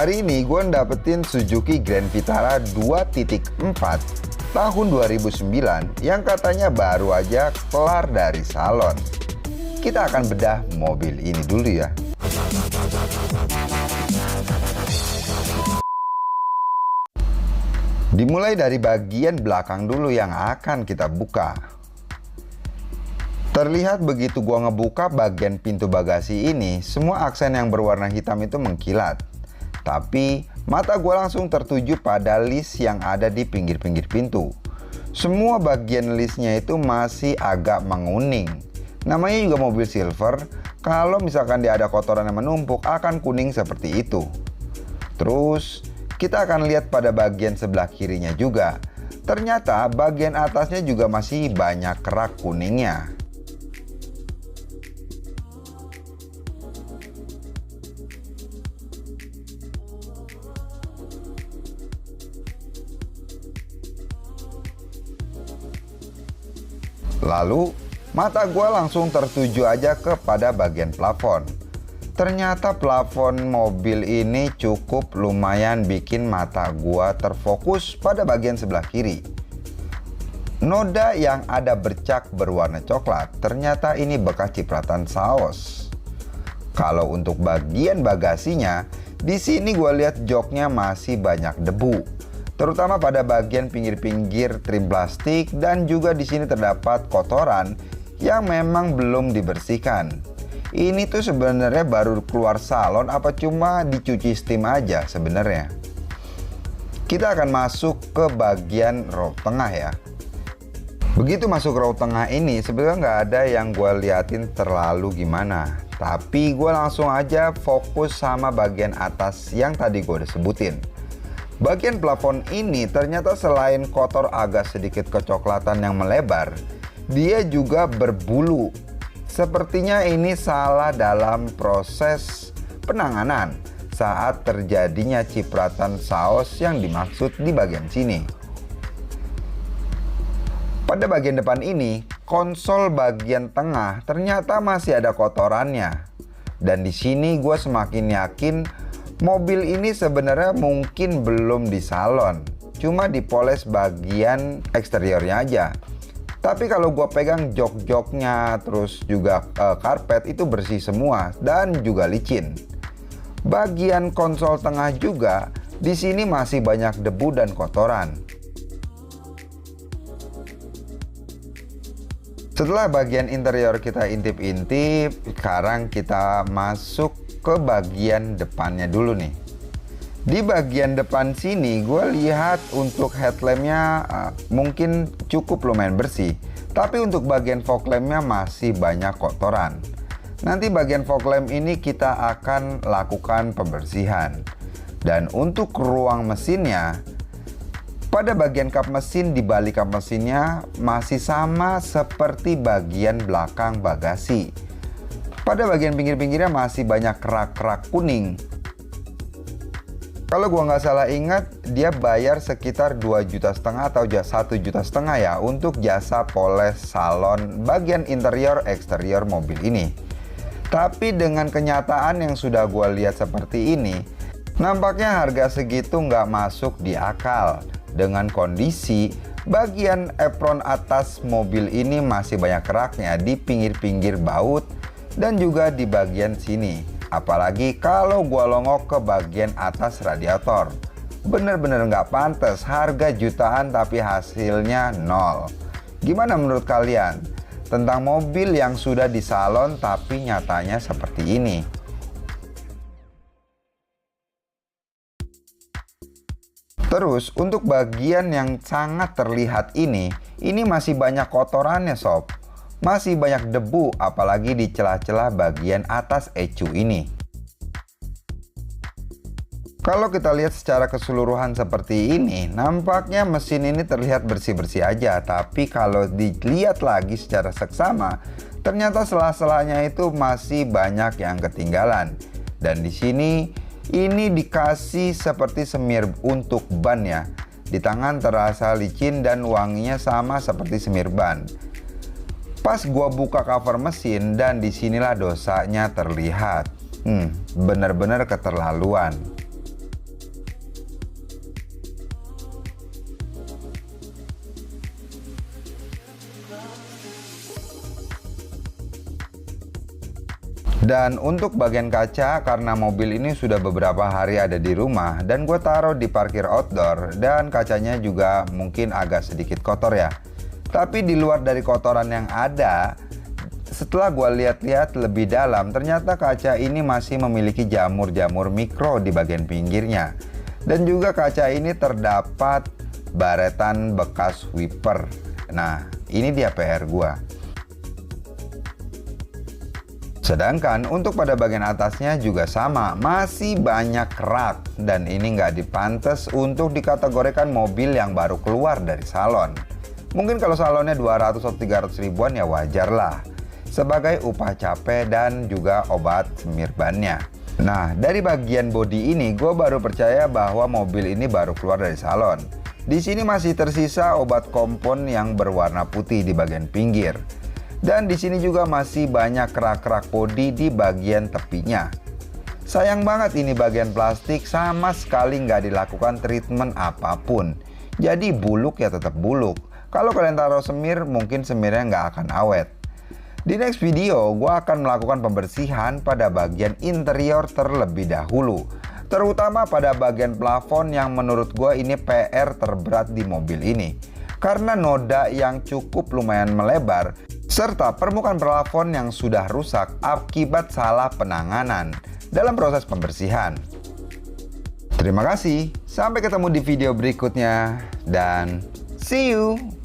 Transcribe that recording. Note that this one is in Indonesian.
Hari ini gue dapetin Suzuki Grand Vitara 2.4 tahun 2009 yang katanya baru aja kelar dari salon. Kita akan bedah mobil ini dulu ya. Dimulai dari bagian belakang dulu yang akan kita buka. Terlihat begitu gua ngebuka bagian pintu bagasi ini, semua aksen yang berwarna hitam itu mengkilat. Tapi mata gua langsung tertuju pada list yang ada di pinggir-pinggir pintu. Semua bagian listnya itu masih agak menguning. Namanya juga mobil silver, kalau misalkan dia ada kotoran yang menumpuk akan kuning seperti itu. Terus kita akan lihat pada bagian sebelah kirinya juga. Ternyata bagian atasnya juga masih banyak kerak kuningnya. Lalu mata gue langsung tertuju aja kepada bagian plafon. Ternyata plafon mobil ini cukup lumayan bikin mata gue terfokus pada bagian sebelah kiri. Noda yang ada bercak berwarna coklat, ternyata ini bekas cipratan saus. Kalau untuk bagian bagasinya, di sini gue lihat joknya masih banyak debu. Terutama pada bagian pinggir-pinggir trim plastik, dan juga di sini terdapat kotoran yang memang belum dibersihkan. Ini tuh sebenarnya baru keluar salon apa cuma dicuci steam aja sebenarnya. Kita akan masuk ke bagian row tengah ya. Begitu masuk row tengah ini sebenarnya nggak ada yang gue liatin terlalu gimana. Tapi gue langsung aja fokus sama bagian atas yang tadi gue udah sebutin. Bagian plafon ini ternyata selain kotor agak sedikit kecoklatan yang melebar, dia juga berbulu. Sepertinya ini salah dalam proses penanganan saat terjadinya cipratan saus yang dimaksud di bagian sini. Pada bagian depan ini, konsol bagian tengah ternyata masih ada kotorannya. Dan di sini gue semakin yakin mobil ini sebenarnya mungkin belum di salon, cuma dipoles bagian eksteriornya aja. Tapi kalau gue pegang jok-joknya, terus juga karpet itu bersih semua dan juga licin. Bagian konsol tengah juga di sini masih banyak debu dan kotoran. Setelah bagian interior kita intip-intip, sekarang kita masuk ke bagian depannya dulu nih. Di bagian depan sini gue lihat untuk headlampnya mungkin cukup lumayan bersih. Tapi untuk bagian fog lampnya masih banyak kotoran. Nanti bagian fog lamp ini kita akan lakukan pembersihan. Dan untuk ruang mesinnya, pada bagian kap mesin, di balik kap mesinnya masih sama seperti bagian belakang bagasi. Pada bagian pinggir-pinggirnya masih banyak kerak-kerak kuning. Kalau gua nggak salah ingat, dia bayar sekitar 2,5 juta atau 1,5 juta ya untuk jasa poles salon bagian interior eksterior mobil ini. Tapi dengan kenyataan yang sudah gua lihat seperti ini, nampaknya harga segitu nggak masuk di akal. Dengan kondisi bagian apron atas mobil ini masih banyak keraknya di pinggir-pinggir baut dan juga di bagian sini. Apalagi kalau gua longok ke bagian atas radiator. Bener-bener nggak pantas, harga jutaan tapi hasilnya nol. Gimana menurut kalian tentang mobil yang sudah di salon tapi nyatanya seperti ini? Terus untuk bagian yang sangat terlihat ini masih banyak kotorannya sob. Masih banyak debu, apalagi di celah-celah bagian atas ECU ini. Kalau kita lihat secara keseluruhan seperti ini, nampaknya mesin ini terlihat bersih-bersih aja. Tapi kalau dilihat lagi secara seksama, ternyata sela-selanya itu masih banyak yang ketinggalan. Dan di sini, ini dikasih seperti semir untuk ban ya. Di tangan terasa licin dan wanginya sama seperti semir ban. Pas gua buka cover mesin dan disinilah dosanya terlihat. Bener-bener keterlaluan. Dan untuk bagian kaca, karena mobil ini sudah beberapa hari ada di rumah dan gue taruh di parkir outdoor, dan kacanya juga mungkin agak sedikit kotor ya. Tapi di luar dari kotoran yang ada, setelah gue lihat-lihat lebih dalam, ternyata kaca ini masih memiliki jamur-jamur mikro di bagian pinggirnya. Dan juga kaca ini terdapat baretan bekas wiper. Nah, ini dia PR gue. Sedangkan untuk pada bagian atasnya juga sama, masih banyak kerak. Dan ini nggak dipantes untuk dikategorikan mobil yang baru keluar dari salon. Mungkin kalau salonnya 200 atau 300 ribuan ya wajar lah, sebagai upah capek dan juga obat semir bannya. Nah, dari bagian bodi ini gue baru percaya bahwa mobil ini baru keluar dari salon. Di sini masih tersisa obat kompon yang berwarna putih di bagian pinggir. Dan di sini juga masih banyak kerak-kerak bodi di bagian tepinya. Sayang banget ini bagian plastik sama sekali nggak dilakukan treatment apapun. Jadi buluk ya tetap buluk. Kalau kalian taruh semir, mungkin semirnya nggak akan awet. Di next video, gue akan melakukan pembersihan pada bagian interior terlebih dahulu. Terutama pada bagian plafon yang menurut gue ini PR terberat di mobil ini. Karena noda yang cukup lumayan melebar, serta permukaan plafon yang sudah rusak akibat salah penanganan dalam proses pembersihan. Terima kasih, sampai ketemu di video berikutnya, dan see you!